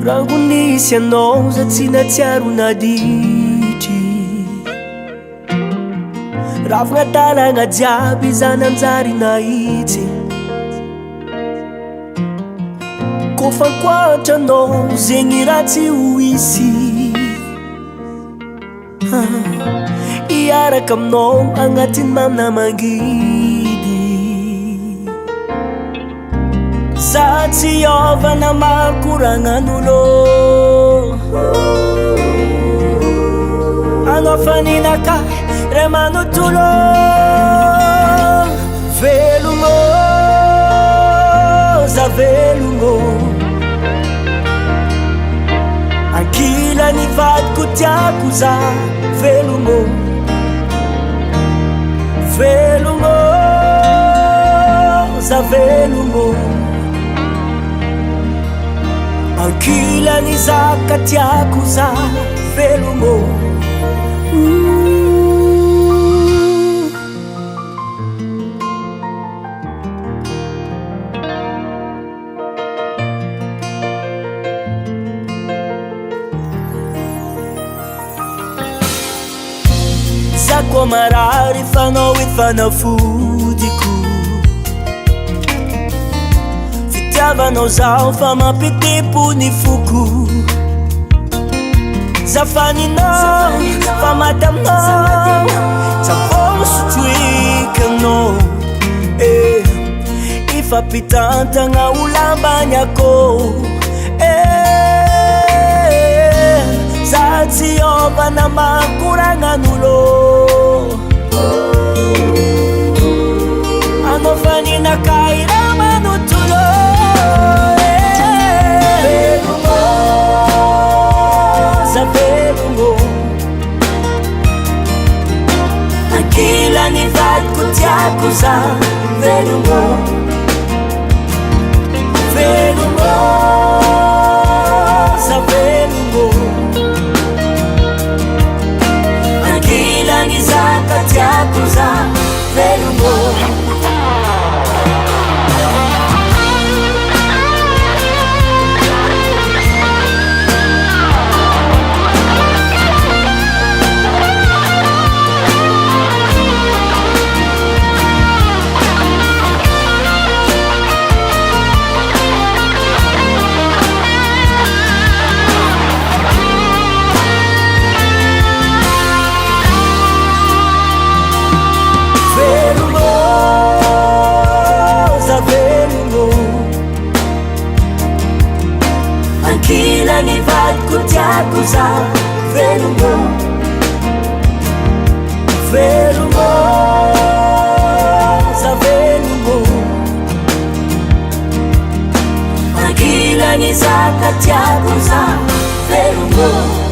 Rango nisy anao za tsy natsiaro naditry Ravagna talagna jiaby za nanjary nahitsy Kofa ankoatranao zegny raha tsy ho hisy Iaraka aminao agnatiny mamina mangidy Za tsy hiovana makoragnan'olo Agnafaninaka ray manontolo Velogno, za velogno Ankilany vadiko tiako za velogno Velogno, za velogno Ankilany zaka tiako za velogno Zako marary fanao fanafodiko Fitiavanao zaho fa mampitipo ny foko Zafaninao fa maty aminao Tsafosotroikanao Ifampitantagna olambany ako Za tsy hiovana makoragnan'olo Agnafaninaka ira manontolo Velogno, za velogno Ankilany vadiko tiako za velogno Velogno, za velogno Ankilany zaka tiako za velogno Ankilany vadiko tiako za velogno Velogno, za velogno Ankilany zaka tiako za velogno